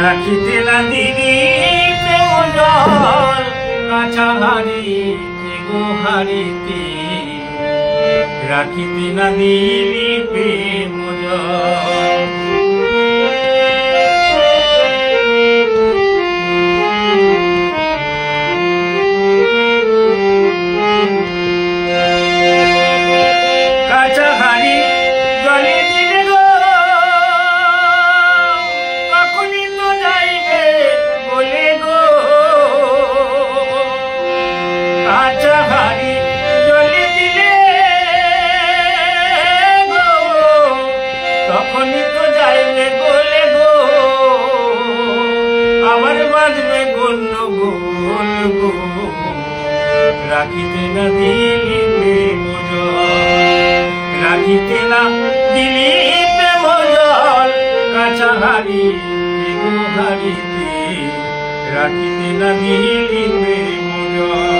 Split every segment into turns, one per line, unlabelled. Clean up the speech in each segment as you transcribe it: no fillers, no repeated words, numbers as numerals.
রাখিতে না দিদি প্রেম জল কাঁচা হারিতে গো হারিতে রাখিতে না দিদি প্রেম জল কাঁচা হারি জলে দিলে গো কখনই তো যাইবে বলে গো কাঁচা হারি জলে দিলে গো তখনই তো যাইবে বলে গো আবার বাজবে গণ্য গোল গো রাখিতে না দিলি প্রেম জল রাখিতে না দিলি প্রেম জল কাঁচা হারিতে গো হারিতে রাখিতে না দিলি প্রেম জল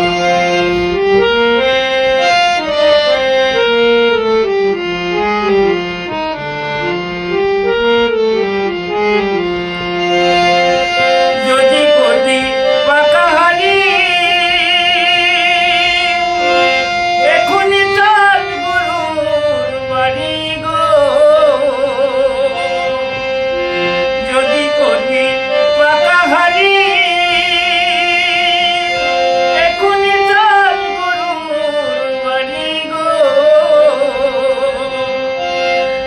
যদি করবি পাকা হারি এখনই চল গুরুর বাড়ি গো যদি করবি পাকা হারি এখনই চল গুরুর বাড়ি গো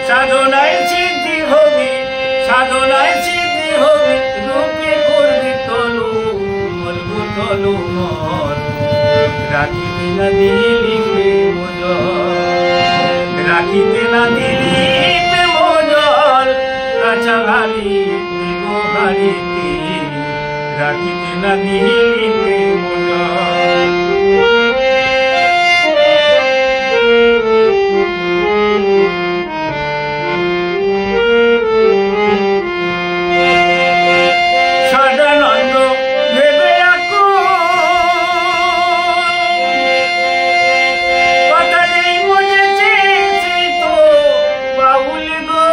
সাধনায় সিদ্ধি হবি সাধনায় সিদ্ধি হবি রূপে করবি তনু বলবো তনু মন রাখিতে না দিলি প্রেম জল রাখিতে না দিলি প্রেম জল কাঁচা হারিতে গো হারিতে রাখিতে না দিলি প্রেম জল সদানন্দ ভেবে আকুল কথা নেই বুঝেছি সে তো বাউল গো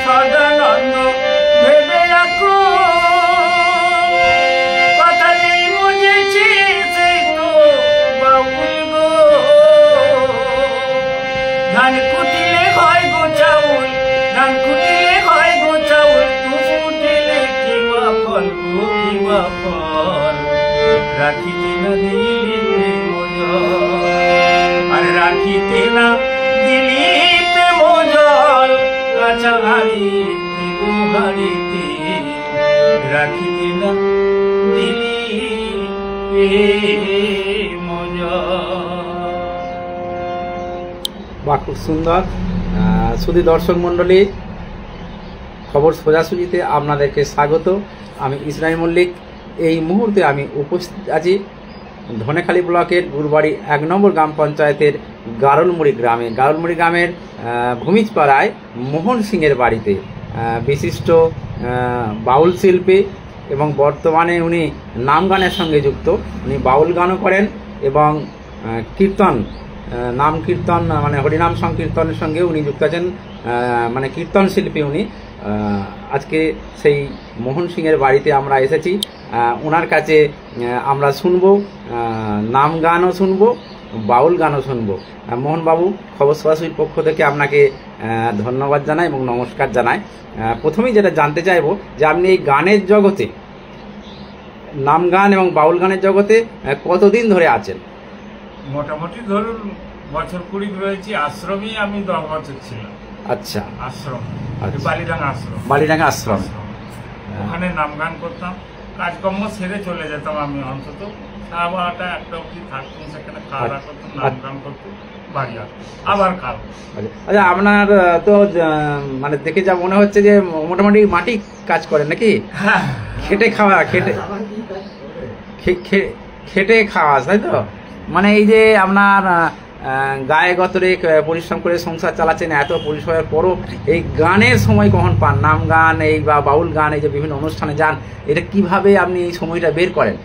সদানন্দ ভেবে আকুল কথা নেই বুঝেছি সে তো বাউল গো ধান কুটিলে হয় গো চাউল ধান কুটিলে হয় গো চাউল ফুটিলে কিবা ফল গো কিবা ফল রাখিতে না দিলি প্রেম জল আর রাখিতে না দিলি প্রেম জল কাঁচা হারিতে গো হারিতে রাখিতে না দিলি প্রেম জল।
বাহ, খুব সুন্দর। শুধু দর্শক মণ্ডলী, খবর সোজাসুজিতে আপনাদেরকে স্বাগত। আমি ইসরাইল মল্লিক। এই মুহূর্তে আমি উপস্থিত আছি ধনেখালি ব্লকের গুরবাড়ি 1 নম্বর গ্রাম পঞ্চায়েতের গারলমুড়ি গ্রামে। গারলমুড়ি গ্রামের ভূমিজপাড়ায় মোহন সিংয়ের বাড়িতে বিশিষ্ট বাউল শিল্পী এবং বর্তমানে উনি নাম গানের সঙ্গে যুক্ত। উনি বাউল গানও করেন এবং কীর্তন নাম কীর্তন মানে হরিনাম সংকীর্তনের সঙ্গে উনি যুক্ত আছেন, মানে কীর্তন শিল্পী উনি। আজকে সেই মোহন সিংয়ের বাড়িতে আমরা এসেছি। ওনার কাছে আমরা শুনবো নাম গানও শুনবো, বাউল গানও শুনবো। মোহনবাবু, খবর সরাসরির পক্ষ থেকে আপনাকে ধন্যবাদ জানাই এবং নমস্কার জানাই। প্রথমেই যেটা জানতে চাইবো যে আপনি এই গানের জগতে, নাম গান এবং বাউল গানের জগতে কতদিন ধরে আছেন?
মোটামুটি ধরুন বছর 20 রয়েছি। আশ্রমে আমি 10 বছর ছিলাম।
আচ্ছা,
আশ্রম,
আচ্ছা।
বালিডাঙ্গা আশ্রম।
বালিডাঙ্গা আশ্রম।
ওখানে নাম গান করতাম, কাজকর্ম সেরে চলে যেতাম। আমি অন্তত 12টা 1টা অবধি থাকতাম সেখানে, খাওয়া দাওয়া করতাম, নাম গান করতাম, বাড়ি আসতাম আবার কাল।
আচ্ছা, আপনার তো মানে দেখে যা মনে হচ্ছে যে মোটামুটি মাটি কাজ করেন নাকি? খেটে খাওয়া, খেটে খাওয়া, তাই তো? মানে এই যে আপনার গায়ে গতরে পরিশ্রম করে সংসার চালাচ্ছেন, এত পরিশ্রমের পরও এই গানের সময় কখন পান? নাম গান এই বা বাউল গান এই যে বিভিন্ন অনুষ্ঠানে যান, এটা কিভাবে আপনি এই সময়টা বের করেন?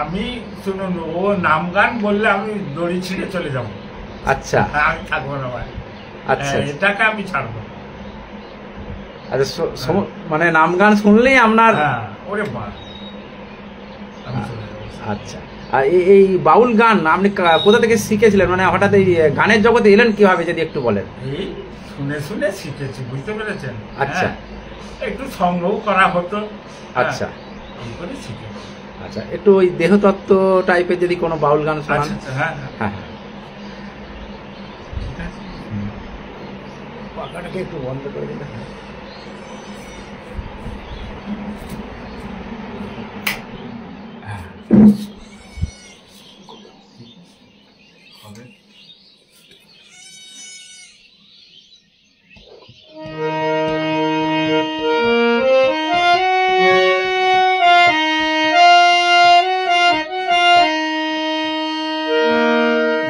আমি শুনুন, ও নাম গান বললে আমি দড়ি ছিঁড়ে চলে যাবো।
আচ্ছা,
আমি থাকবো না ভাই।
আচ্ছা,
এটাকে আমি ছাড়বো।
আচ্ছা মানে নাম গান শুনলেই আপনার
হ্যাঁ ওরে বাস আমি চলে যাবো।
আচ্ছা, আর এই বাউল গান আপনি কোথা থেকে শিখেছিলেন, মানে হঠাৎ এই গানের জগতে এলেন কিভাবে যদি একটু বলেন?
এই শুনে শুনে শিখেছি, বুঝতে পেরেছেন?
আচ্ছা।
হ্যাঁ, একটু সংগ্রহ করা হতো।
আচ্ছা
এই করে শিখেছি।
আচ্ছা, একটু ওই দেহতত্ত্ব টাইপের যদি কোনো বাউল গান শোনান।
আচ্ছা আচ্ছা, হ্যাঁ হ্যাঁ
হ্যাঁ হ্যাঁ,
ঠিক আছে।
পাখাটাকে একটু বন্ধ করে দিলে।
হবে।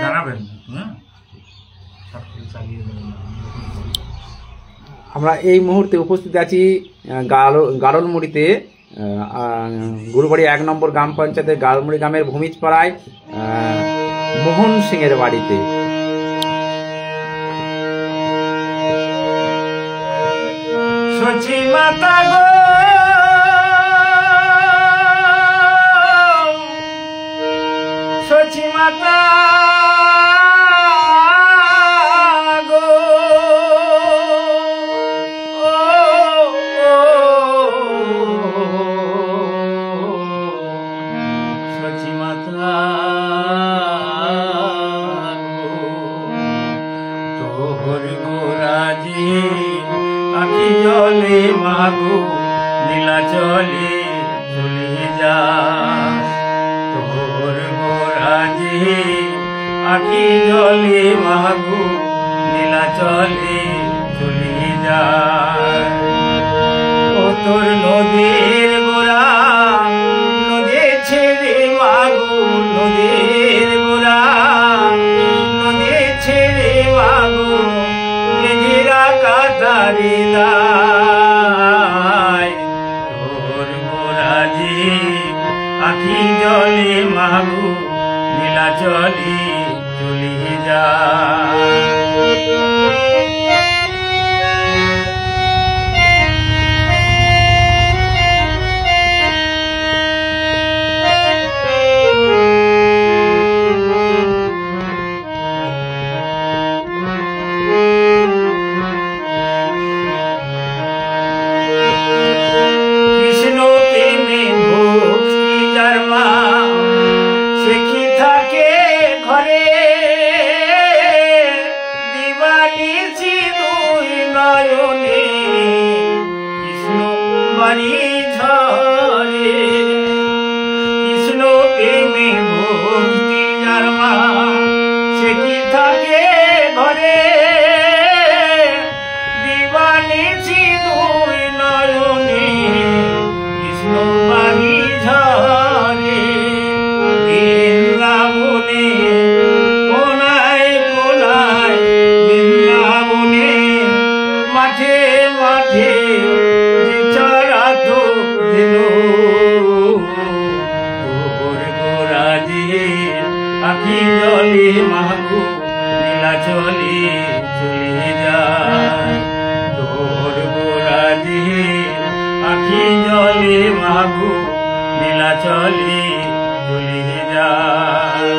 জানাবেন, হ্যাঁ সব কিছু চালিয়ে দেবেন।
আমরা এই মুহূর্তে উপস্থিত আছি গারলমুড়িতে, গুরুবাড়ি 1 নম্বর গ্রাম পঞ্চায়েতের গারলমুড়ি গ্রামের ভূমিজপাড়ায় মোহন সিং এর বাড়িতে।
সচি মাতা গো, সচি মাতা গো, ও, সচি মাতা গো, তোর গোরাজি আখি জলে মাগো নীলা চলে চলে যা, তোর গোরাজি আখি জলে মাগো নীলা চলে চলে যা, ও তোর নদীর গোরা নদী ছেড়ে মাগো, নদীর গোরা নদী ছেড়ে মাগো গেঁজিরা কাতারি লাই, তোর গোরাজি আখি জলে মাগো নীলা চলে চলে যা। কৃষ্ণ প্রেমে ভক্তি যার মা, সে কি থাকে ঘরে, দিবানিশি দুই নয়নে কৃষ্ণ বাড়ি ঝরে, কৃষ্ণ প্রেমে ভক্তি যার মা, সে কি থাকে ঘরে, দিবানিশি দুই নয়নে কৃষ্ণ বাড়ি ঝরে, বৃন্দাবনে কোনায় কোনায়, বৃন্দাবনে মাঠে মাঠে যে চড়াতো দিল, তোর গোরাজি আখি জলে মাগো নীলা চলে চলে যায়, তোর গোরাজি আখি জলে মাগো নীলা চলে চলে যায়,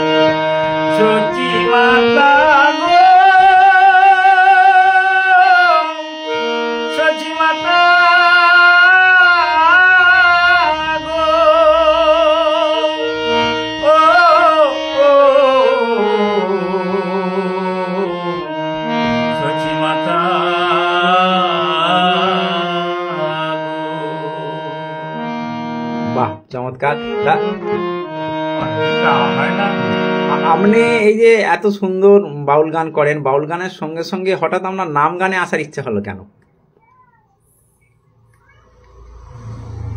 সচি মাতা গো, সচি মাতা গো, ও, সচি মাতা
বাহ, চমৎকার।
হয় না।
আপনি এই যে এত সুন্দর বাউল গান করেন, বাউল গানের সঙ্গে সঙ্গে হঠাৎ আপনার নাম গানে আসার ইচ্ছা হলো কেন?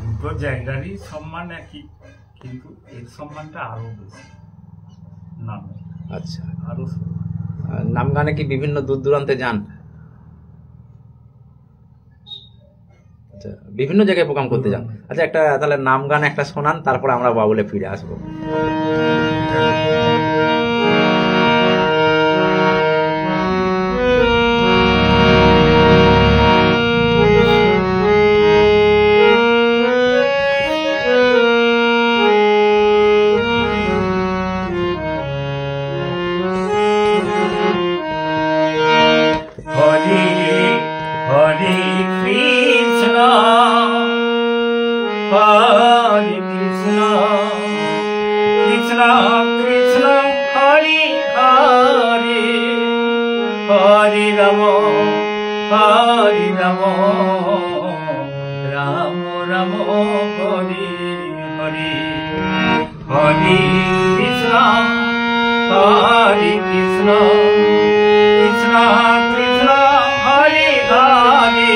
দুটো জায়গারই সম্মান একই, কিন্তু এর সম্মানটা আরো বেশি নামে,
আচ্ছা,
আরো সম্মান।
নাম গানে কি বিভিন্ন দূর দূরান্তে যান? আচ্ছা, বিভিন্ন জায়গায় প্রোগ্রাম করতে যান। আচ্ছা, একটা তাহলে নাম গান একটা শোনান, তারপরে আমরা বাউলে ফিরে আসবো।
রাম রাম রাম হরি হরি হরি কৃষ্ণ হরি কৃষ্ণ কৃষ্ণ কৃষ্ণ হরি হরি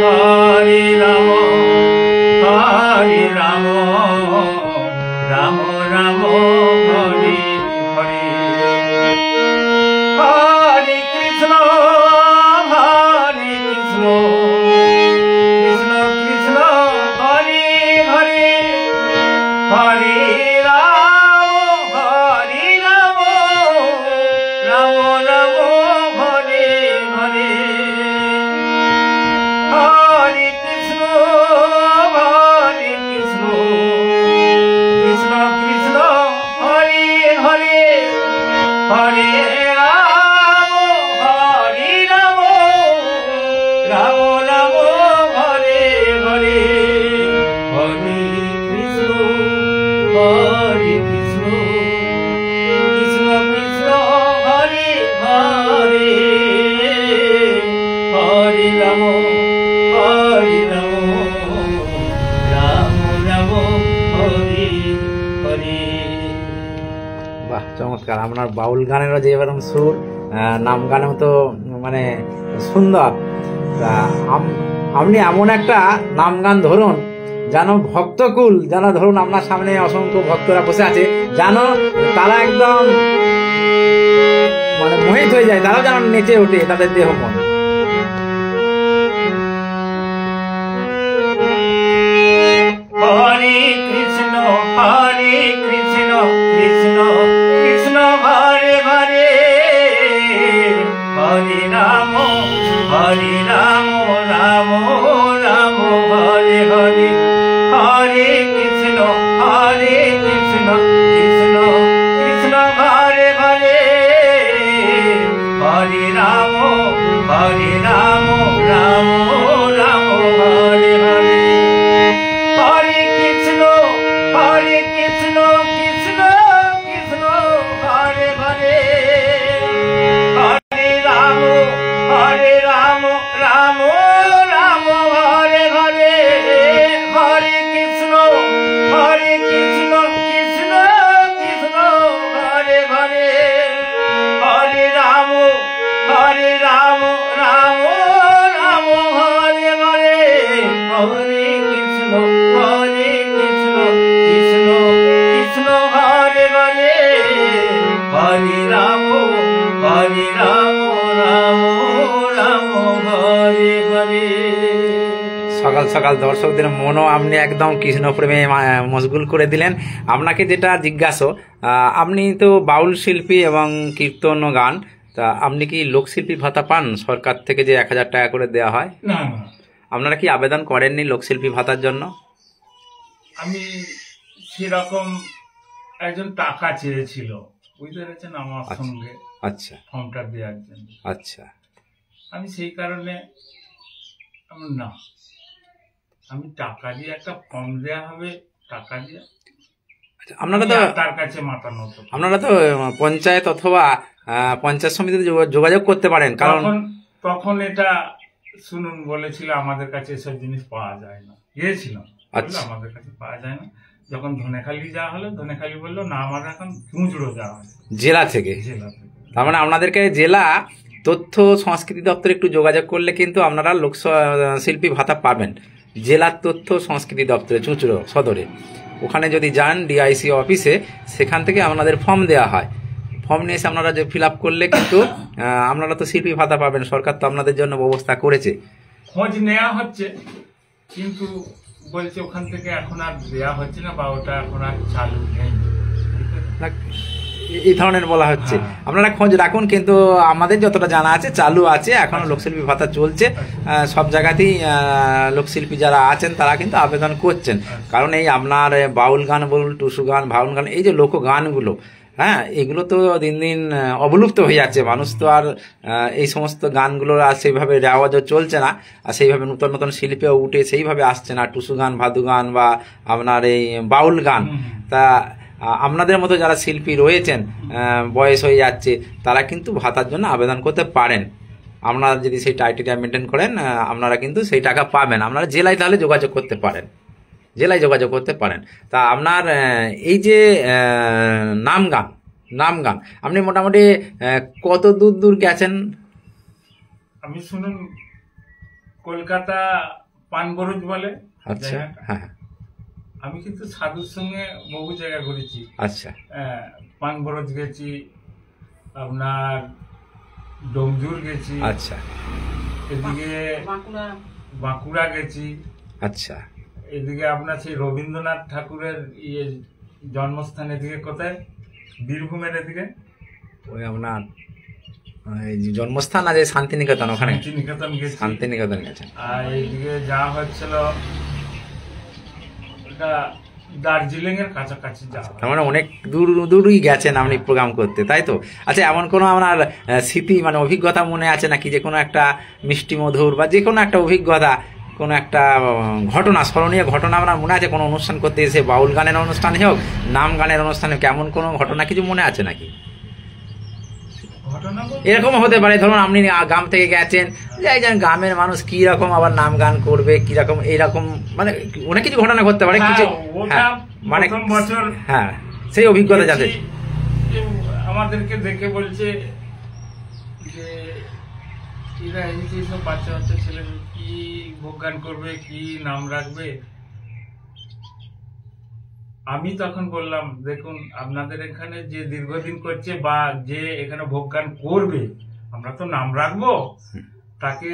হরি রাম রাম রাম হরি হরি হরি কৃষ্ণ কৃষ্ণ কৃষ্ণ হরি হরি হরি রাম রাম রাম হরি হরি হরি কৃষ্ণ কৃষ্ণ কৃষ্ণ হরি হরি হরে রাম রাম রাম হরে হরে হরে কৃষ্ণ কৃষ্ণ কৃষ্ণ কৃষ্ণ হরে হরে হরে রাম রাম রাম হরে হরে।
বাহ, চমৎকার! আপনার বাউল গানেরও যে এরকম সুর, নাম গানেও তো মানে সুন্দর। তা আপনি এমন একটা নাম গান ধরুন যেন ভক্তকুল, যেন ধরুন আপনার সামনে অসংখ্য ভক্তরা বসে আছে, যেন তারা একদম মানে মোহিত হয়ে যায়, তারাও যেন নেচে ওঠে তাদের দেহ মন।
হরে কৃষ্ণ কৃষ্ণ কৃষ্ণ হরে হরে হরে রাম রাম রাম হরে হরে হরে কৃষ্ণ কৃষ্ণ কৃষ্ণ হরে হরে হরে রাম রাম রাম হরে হরে হরে কৃষ্ণ কৃষ্ণ কৃষ্ণ হরে হরে হরে রাম রাম রাম হরে হরে হরে কৃষ্ণ কৃষ্ণ কৃষ্ণ হরে হরে হরে রাম রাম রাম হরে হরে হরে কৃষ্ণ কৃষ্ণ কৃষ্ণ হরে হরে হরে রাম রাম হরে হরে।
সকাল সকাল দর্শকদের মনও আপনি একদম কৃষ্ণ প্রেমে মশগুল করে দিলেন। আপনাকে যেটা জিজ্ঞাসা, আপনি তো বাউল শিল্পী এবং কীর্তন ও গান, তা আপনি কি লোকশিল্পী ভাতা পান সরকার থেকে যে 1000 টাকা করে দেওয়া হয়?
না,
আপনারা কি আবেদন করেননি লোকশিল্পী ভাতার জন্য?
আমি সেরকম একজন টাকা চেয়েছিল, বুঝতে পেরেছেন, আমার সঙ্গে
আচ্ছা
ফর্মটা দেওয়ার জন্য।
আচ্ছা,
আমি সেই কারণে না, আমি টাকা দিয়ে একটা ফর্ম দেওয়া হবে, টাকা দিয়ে
আপনারা তো
তার কাছে মাতানো হতো।
আপনারা তো পঞ্চায়েত অথবা পঞ্চায়েত সমিতিতে যোগাযোগ করতে পারেন, কারণ
তখন এটা শুনুন বলেছিল আমাদের কাছে এসব জিনিস পাওয়া যায় না, গিয়েছিলাম, আমাদের কাছে পাওয়া যায় না। যখন ধনেখালি যাওয়া হলো, ধনেখালি বললো না, আমাদের এখন চুঁচড়ো যাওয়া হয়
জেলা থেকে। তার মানে আপনাদেরকে জেলা তথ্য সংস্কৃতি দপ্তরে একটু যোগাযোগ করলে কিন্তু আপনারা লোক শিল্পী ভাতা পাবেন। জেলার তথ্য সংস্কৃতি দপ্তরে চুঁচড়ো সদরে, ওখানে যদি যান ডিআইসি অফিসে, সেখান থেকে আপনাদের ফর্ম দেওয়া হয়। ফর্ম নিয়ে এসে আপনারা যে ফিল আপ করলে কিন্তু আপনারা তো শিল্পী ভাতা পাবেন। সরকার তো আপনাদের জন্য ব্যবস্থা করেছে।
খোঁজ নেওয়া হচ্ছে, কিন্তু বলছে ওখান থেকে এখন আর দেওয়া হচ্ছে না, বা ওটা এখন আর চালু নেই,
এই ধরনের বলা হচ্ছে। আপনারা খোঁজ রাখুন, কিন্তু আমাদের যতটা জানা আছে চালু আছে, এখনো লোকশিল্পী ভাতা চলছে। সব জায়গাতেই লোকশিল্পী যারা আছেন তারা কিন্তু আবেদন করছেন। কারণ এই আপনার বাউল গান বলুন, টুসু গান, ভাউল গান, এই যে লোক গানগুলো, হ্যাঁ, এগুলো তো দিন দিন অবলুপ্ত হয়ে যাচ্ছে। মানুষ তো আর এই সমস্ত গানগুলোর আর সেইভাবে রেওয়াজও চলছে না, আর সেইভাবে নতুন নতুন শিল্পীও উঠে সেইভাবে আসছে না। টুসু গান, ভাদু গান বা আপনার এই বাউল গান। তা আপনাদের মতো যারা শিল্পী রয়েছেন, বয়স হয়ে যাচ্ছে, তারা কিন্তু ভাতার জন্য আবেদন করতে পারেন। আপনারা যদি সেই ক্রাইটেরিয়া মেনটেন করেন আপনারা কিন্তু সেই টাকা পাবেন। আপনারা জেলায় তাহলে যোগাযোগ করতে পারেন, জেলায় যোগাযোগ করতে পারেন। তা আপনার এই যে নাম গান আপনি মোটামুটি কত দূর দূর গেছেন?
আমি শুনুন, কলকাতা পানবরজ বলে।
আচ্ছা, হ্যাঁ।
আমি কিন্তু সাধুর সঙ্গে বহু জায়গা ঘুরেছি।
আচ্ছা,
পানবরজ গেছি, আপনার ডোমজুর গেছি,
আচ্ছা,
এদিকে বাঁকুড়া গেছি,
আচ্ছা,
এদিকে আপনার সেই রবীন্দ্রনাথ ঠাকুরের জন্মস্থান এদিকে কোথায়, বীরভূমের এদিকে
ওই আপনার জন্মস্থান আছে শান্তিনিকেতন, ওখানে
শান্তিনিকেতন গেছি,
শান্তিনিকেতন গেছেন।
আর এইদিকে যাওয়া হচ্ছিল দার্জিলিং এর কাছাকাছি যাওয়া।
তার মানে অনেক দূর দূরই গেছেন আপনি প্রোগ্রাম করতে, তাই তো? আচ্ছা, এমন কোনো আপনার স্মৃতি মানে অভিজ্ঞতা মনে আছে নাকি, যে কোনো একটা মিষ্টি মধুর বা যে কোনো একটা অভিজ্ঞতা, কোনো একটা ঘটনা, স্মরণীয় ঘটনা আপনার মনে আছে? কোনো অনুষ্ঠান করতে এসে, বাউল গানের অনুষ্ঠানে হোক, নাম গানের অনুষ্ঠানে হোক, এমন কোনো ঘটনা কিছু মনে আছে নাকি? এরকম হতে পারে, ধরুন আপনি গ্রাম থেকে গেছেন, যাই জান গ্রামের মানুষ কি রকম আবার নাম গান করবে, কিরকম এইরকম, মানে অনেক কিছু ঘটনা ঘটতে পারে কিছু, মানে হ্যাঁ, সেই অভিজ্ঞতা জানতে।
আমাদেরকে দেখে বলছে যে এরা এইসব বাচ্চা বাচ্চা ছেলে কি ভোগ গান করবে, কি নাম রাখবে। আমি তখন বললাম, দেখুন আপনাদের এখানে যে দীর্ঘদিন করছে বা যে এখানে ভোগ গান করবে, আমরা তো নাম রাখবো, তাকে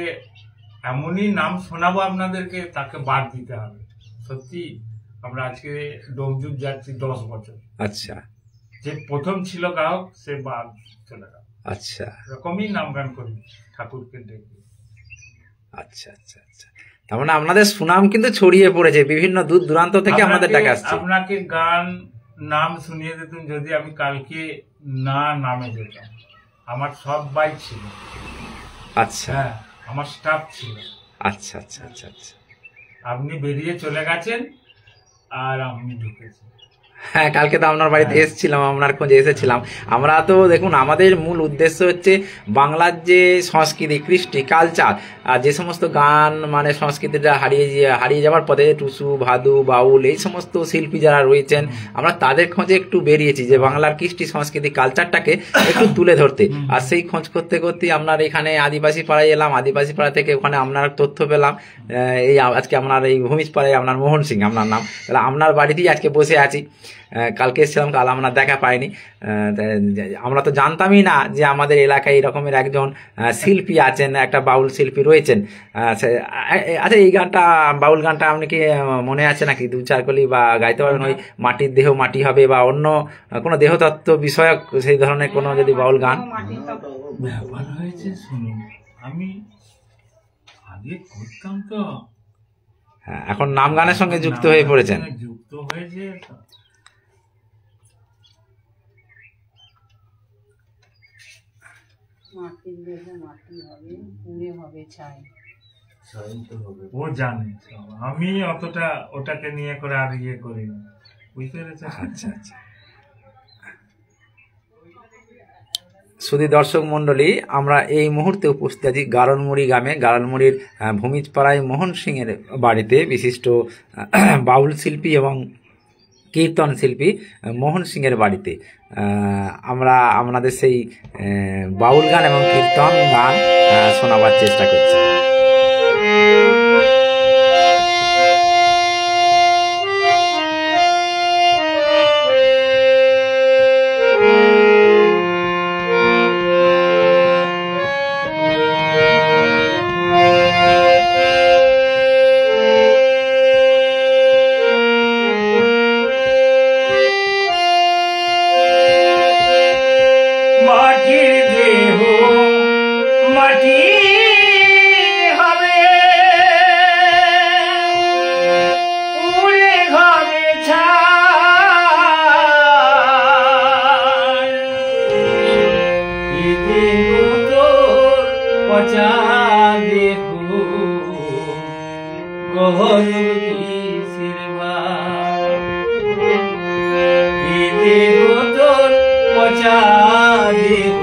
এমনই নাম শোনাবো আপনাদেরকে, তাকে বাদ দিতে হবে। সত্যি আমরা আজকে ডোমজুর যাচ্ছি 10 বছর।
আচ্ছা,
যে প্রথম ছিল গায়ক সে বাদ চলে গেল।
আচ্ছা,
এরকমই নাম গান করি ঠাকুরকে ডেকে।
আচ্ছা, আচ্ছা, আচ্ছা। তার মানে আপনাদের সুনাম কিন্তু ছড়িয়ে পড়েছে, বিভিন্ন দূর দূরান্ত থেকে আমাদের ডাকে আসছে।
আপনাকে গান নাম শুনিয়ে দিতাম যদি আমি কালকে না নামে যেতাম। আমার সব বাইক ছিল।
আচ্ছা,
হ্যাঁ, আমার স্টাফ ছিল।
আচ্ছা, আচ্ছা, আচ্ছা, আচ্ছা।
আপনি বেরিয়ে চলে গেছেন আর আমি ঢুকেছি।
হ্যাঁ, কালকে তো আপনার বাড়িতে এসেছিলাম, আপনার খোঁজে এসেছিলাম। আমরা তো দেখুন, আমাদের মূল উদ্দেশ্য হচ্ছে বাংলার যে সংস্কৃতি, কৃষ্টি, কালচার, আর যে সমস্ত গান মানে সংস্কৃতিটা হারিয়ে যাওয়ার পথে, টুসু, ভাদু, বাউল, এই সমস্ত শিল্পী যারা রয়েছেন, আমরা তাদের খোঁজে একটু বেরিয়েছি যে বাংলার কৃষ্টি, সংস্কৃতি, কালচারটাকে একটু তুলে ধরতে। আর সেই খোঁজ করতে করতে আপনার এখানে আদিবাসী পাড়ায় এলাম, আদিবাসী পাড়া থেকে ওখানে আপনার তথ্য পেলাম। এই আজকে আপনার এই ভূমিজ পাড়ায় আপনার মোহন সিং আপনার নাম, তাহলে আপনার বাড়িতেই আজকে বসে আছি। কালকে এসেছিলাম, কাল আমরা দেখা পাইনি। আমরা তো জানতামই না যে আমাদের এলাকায় এরকমের একজন শিল্পী আছেন, একটা বাউল শিল্পী রয়েছেন। আচ্ছা, এই গানটা, বাউল গানটা আপনি কি মনে আছে নাকি? 2-4 কলি বা গাইতে পারবেন? ওই মাটির দেহ মাটি হবে, বা অন্য কোনো দেহতত্ত্ব বিষয়ক সেই ধরনের কোনো যদি বাউল গান।
ব্যাপার হয়েছে শুনুন, আমি আগে করতাম তো,
হ্যাঁ, এখন নাম গানের সঙ্গে যুক্ত হয়ে পড়েছেন।
যুক্ত হয়েছে। ও জানে, আমি অতটা ওটাকে নিয়ে করে আর ইয়ে করি না, বুঝতে পেরেছেন?
আচ্ছা, আচ্ছা। শুধু দর্শক মন্ডলী, আমরা এই মুহূর্তে উপস্থিত আছি গারনমুড়ি গ্রামে, গারনমুড়ির ভূমিজ পাড়ায় মোহন সিং এর বাড়িতে, বিশিষ্ট বাউল শিল্পী এবং কীর্তন শিল্পী মোহন সিং এর বাড়িতে। আমরা আপনাদের সেই বাউল গান এবং কীর্তন গান শোনাবার চেষ্টা করছি।
পচা দেহ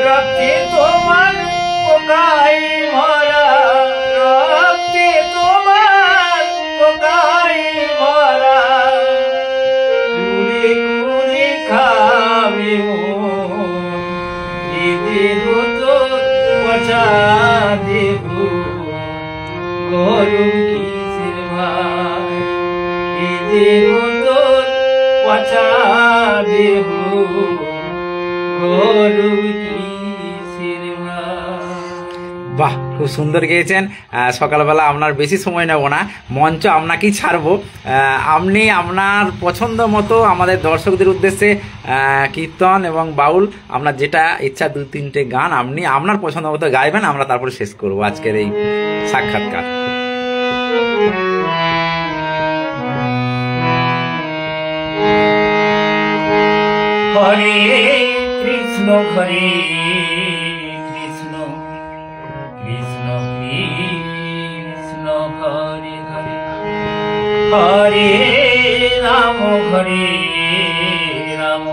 রক্তে তোমার পোকাই ভরা, রক্তে তোমার পোকাই ভরা, কুড়ে কুড়ে খাবে এ দেহ তো পচা দেহ, গরম কিসের ভাই, এ দেহ তো পচা দেহ, গরম কিসের ভাই।
বাহ, খুব সুন্দর গেয়েছেন। সকালবেলা আপনার বেশি সময় নেব না, মঞ্চ আপনাকেই ছাড়বো। আপনি আপনার পছন্দ মতো আমাদের দর্শকদের উদ্দেশ্যে কীর্তন এবং বাউল আপনার যেটা ইচ্ছা 2-3টে গান আপনি আপনার পছন্দ মতো গাইবেন, আমরা তারপরে শেষ করব আজকের এই সাক্ষাৎকার।
হরে কৃষ্ণ হরে কৃষ্ণ কৃষ্ণ কৃষ্ণ হরে হরে, হরে রাম হরে রাম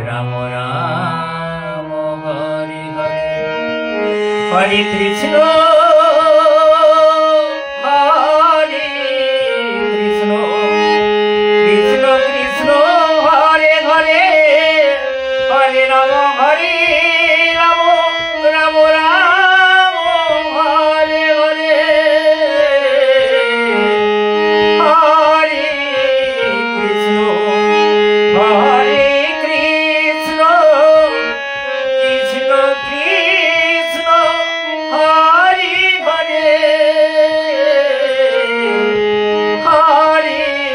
রাম রাম হরে হরে, হরে কৃষ্ণ হরে কৃষ্ণ কৃষ্ণ কৃষ্ণ হরে হরে, হরে রাম রাম রাম হরে হরে, হরে কৃষ্ণ হরে কৃষ্ণ কৃষ্ণ কৃষ্ণ হরে হরে,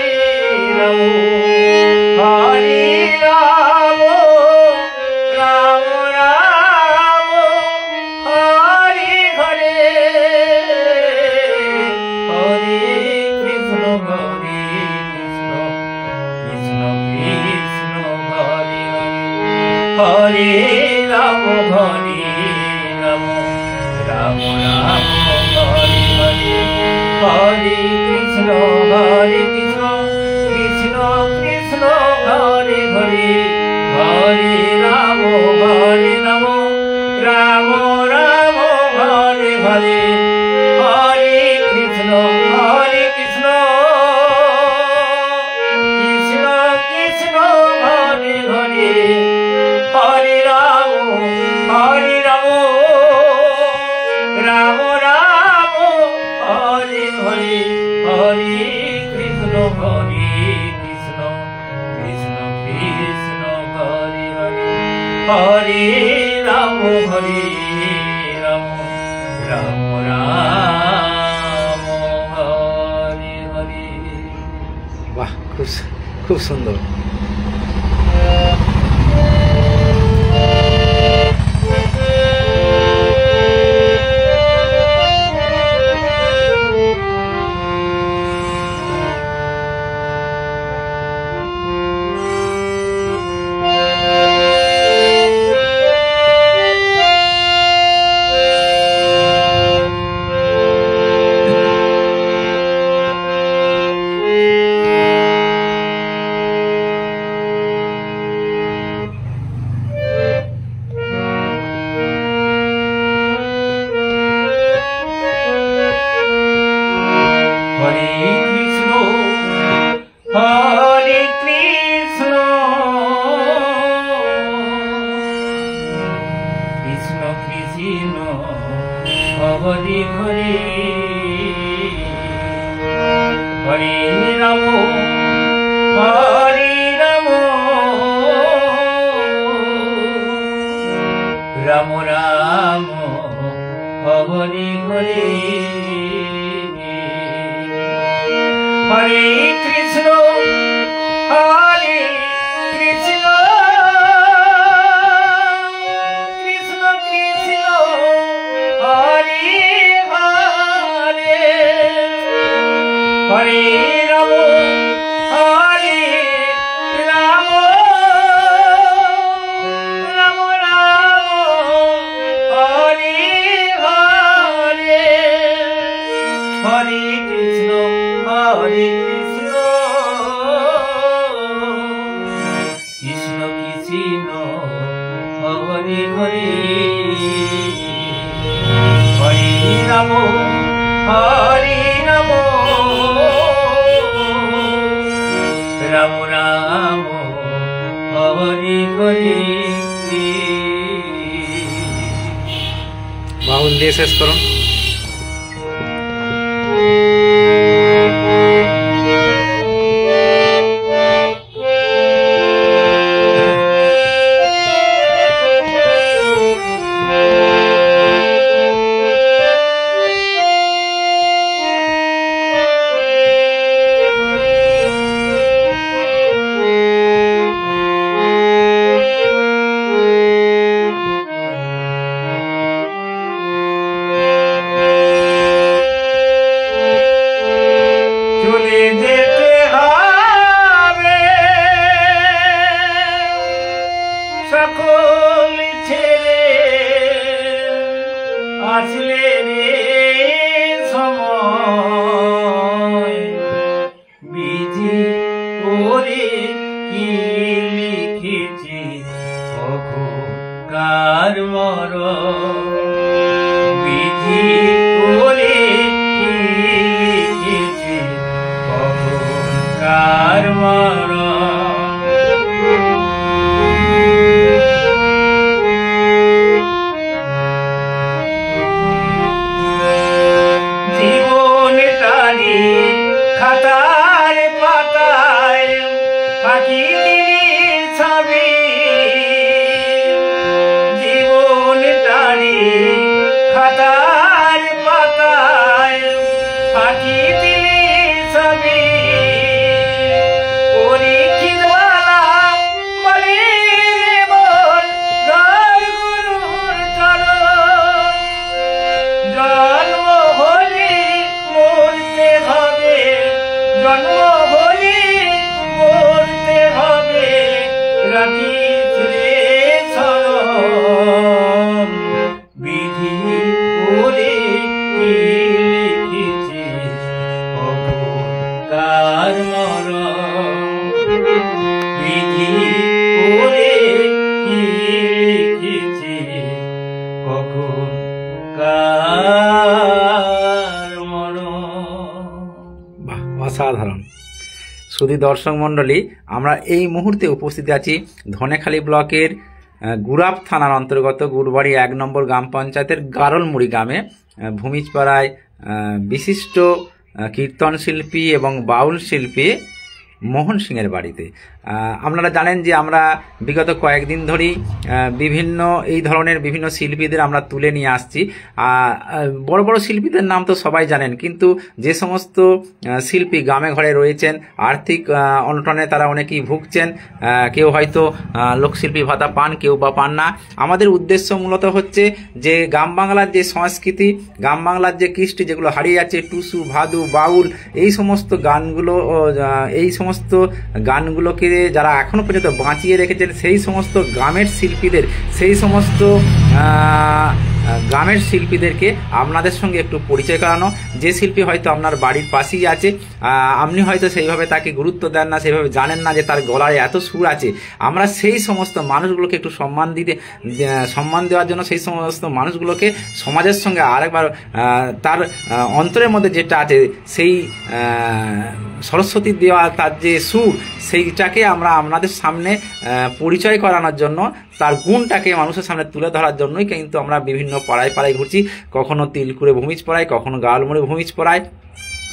হরে রাম হরে রাম রাম রাম হরে হরে, হরে কৃষ্ণ কৃষ্ণ কৃষ্ণ হরে হরে, হরে রাম রাম রাম রাম হরে হরে, হরে কৃষ্ণ কৃষ্ণ কৃষ্ণ হরে হরে, হরে রাম রাম রাম হরে হরে, হরে কৃষ্ণ কৃষ্ণ কৃষ্ণ হরে হরে, হরে রাম রাম রাম হরে হরে, হরে কৃষ্ণ কৃষ্ণ কৃষ্ণ কৃষ্ণ হরে হরে, হরে রাম রাম রাম হরে হরে।
বাহ, খুব সুন্দর।
হরে হরে, হরে রাম রাম রাম হরে হরে, হরে কৃষ্ণ কৃষ্ণ কৃষ্ণ হরে হরে, হরে রাম রাম রাম রাম হরে হরে, হরে কৃষ্ণ কৃষ্ণ কৃষ্ণ হরে হরে, হরি নাম হরি নাম রাম রাম হরি হরি।
বাউল দিয়ে শেষ করুন।
সকল ছেড়ে আসলে রে সময় বিধি করে কি লিখেছি কার মর বিধি করে কি লিখেছি কার মর। খাতার পাতায় পাখি ছবি জীবন তারি খাতার পাতায় পাখি ছবি পরীক্ষিতওয়ালা বলে বল গুরুর চরণ জন্ম হলে মরতে হবে জন্ম হলে মরতে হবে রাখিস রে শরণ বিধি করে কি লিখেছে কার মরণ বিধি করে কি লিখেছে কখন কার মরণ।
বাহ, অসাধারণ। সুধী দর্শক মণ্ডলী, আমরা এই মুহূর্তে উপস্থিত আছি ধনেখালি ব্লকের গুরাপ থানার অন্তর্গত গুরবাড়ি 1 নম্বর গ্রাম পঞ্চায়েতের গারলমুড়ি গ্রামে ভূমিজপাড়ায় বিশিষ্ট কীর্তন শিল্পী এবং বাউল শিল্পী মোহন সিংয়ের বাড়িতে। আপনারা জানেন যে আমরা বিগত কয়েকদিন ধরেই বিভিন্ন এই ধরনের বিভিন্ন শিল্পীদের আমরা তুলে নিয়ে আসছি। বড় বড় শিল্পীদের নাম তো সবাই জানেন, কিন্তু যে সমস্ত শিল্পী গ্রামে ঘরে রয়েছেন, আর্থিক অনটনে তারা অনেকেই ভুগছেন, কেউ হয়তো লোকশিল্পী ভাতা পান, কেউ বা পান না। আমাদের উদ্দেশ্য মূলত হচ্ছে যে গ্রাম বাংলার যে সংস্কৃতি, গ্রাম বাংলার যে কৃষ্টি যেগুলো হারিয়ে যাচ্ছে, টুসু, ভাদু, বাউল, এই সমস্ত গানগুলোকে যারা এখনো পর্যন্ত বাঁচিয়ে রেখেছেন, সেই সমস্ত গ্রামের শিল্পীদেরকে আপনাদের সঙ্গে একটু পরিচয় করানো। যে শিল্পী হয়তো আপনার বাড়ির পাশেই আছে, আপনি হয়তো সেইভাবে তাকে গুরুত্ব দেন না, সেইভাবে জানেন না যে তার গলায় এত সুর আছে। আমরা সেই সমস্ত মানুষগুলোকে একটু সম্মান দেওয়ার জন্য সেই সমস্ত মানুষগুলোকে সমাজের সঙ্গে আরেকবার তার অন্তরের মধ্যে যেটা আছে সেই সরস্বতী দেওয়া তার যে সুর, সেইটাকে আমরা আপনাদের সামনে পরিচয় করানোর জন্য, তার গুণটাকে মানুষের সামনে তুলে ধরার জন্যই কিন্তু আমরা বিভিন্ন পাড়ায় ঘুরছি। কখনো তিলকুড়ে ভূমিজপাড়ায়, কখনো গালমুড়ি ভূমিজপাড়ায়,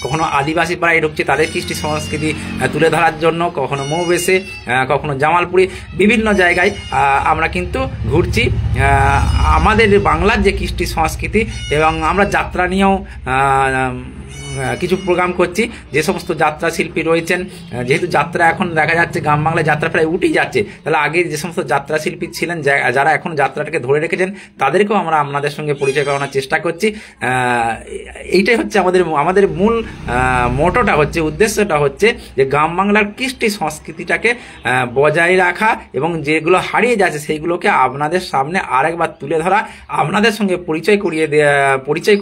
কখনো আদিবাসী পাড়ায় ঢুকছি তাদের কৃষ্টি সংস্কৃতি তুলে ধরার জন্য, কখনো মৌবেশে, কখনো জামালপুরে, বিভিন্ন জায়গায় আমরা কিন্তু ঘুরছি আমাদের বাংলার যে কৃষ্টি সংস্কৃতি। এবং আমরা যাত্রা নিয়েও কিছু প্রোগ্রাম করছি। যে সমস্ত যাত্রা শিল্পী রয়েছেন, যেহেতু যাত্রা এখন দেখা যাচ্ছে গ্রাম বাংলায় যাত্রা প্রায় উঠেই যাচ্ছে, তাহলে আগে যে সমস্ত যাত্রা শিল্পী ছিলেন, যারা এখন যাত্রাটাকে ধরে রেখেছেন, তাদেরকেও আমরা আপনাদের সঙ্গে পরিচয় করানোর চেষ্টা করছি। এইটাই হচ্ছে আমাদের মূল মোটোটা হচ্ছে, উদ্দেশ্যটা হচ্ছে যে গ্রাম বাংলার কৃষ্টি সংস্কৃতিটাকে বজায় রাখা এবং যেগুলো হারিয়ে যাচ্ছে সেইগুলোকে আপনাদের সামনে আরেকবার তুলে ধরা, আপনাদের সঙ্গে পরিচয়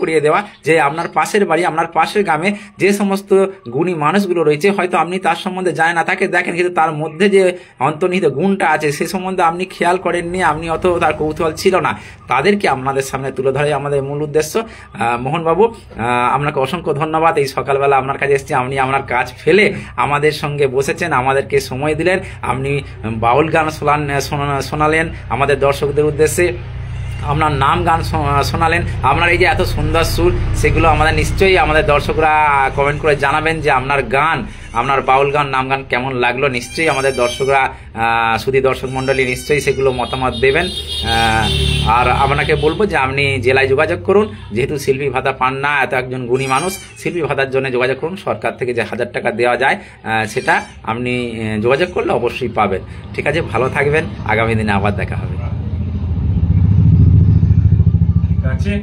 করিয়ে দেওয়া যে আপনার পাশের বাড়ি, আপনার পাশের গ্রামে যে সমস্ত গুণী মানুষগুলো রয়েছে, হয়তো আপনি তার সম্বন্ধে যায় না, তাকে দেখেন, কিন্তু তার মধ্যে যে অন্তর্নিহিত গুণটা আছে সে সম্বন্ধে আপনি খেয়াল করেননি, আপনি অত তার কৌতূহল ছিল না, তাদেরকে আপনাদের সামনে তুলে ধরাই আমাদের মূল উদ্দেশ্য। মোহনবাবু, আপনাকে অসংখ্য ধন্যবাদ। এই সকালবেলা আপনার কাছে এসেছি, আপনি আপনার কাজ ফেলে আমাদের সঙ্গে বসেছেন, আমাদেরকে সময় দিলেন, আপনি বাউল গান শোনালেন আমাদের দর্শকদের উদ্দেশ্যে, আপনার নাম গান শোনালেন, আপনার এই যে এত সুন্দর সুর, সেগুলো আমাদের নিশ্চয়ই আমাদের দর্শকরা কমেন্ট করে জানাবেন যে আপনার গান, আপনার বাউল গান, নাম গান কেমন লাগলো। নিশ্চয়ই আমাদের দর্শকরা, শুধু দর্শক মণ্ডলী নিশ্চয়ই সেগুলো মতামত দেবেন। আর আপনাকে বলবো যে আপনি জেলায় যোগাযোগ করুন, যেহেতু শিল্পী ভাতা পান না, এত একজন গুণী মানুষ, শিল্পী ভাতার জন্য যোগাযোগ করুন। সরকার থেকে যে 1000 টাকা দেওয়া যায় সেটা আপনি যোগাযোগ করলে অবশ্যই পাবেন। ঠিক আছে, ভালো থাকবেন, আগামী দিনে আবার দেখা হবে।
ঠিক আছে।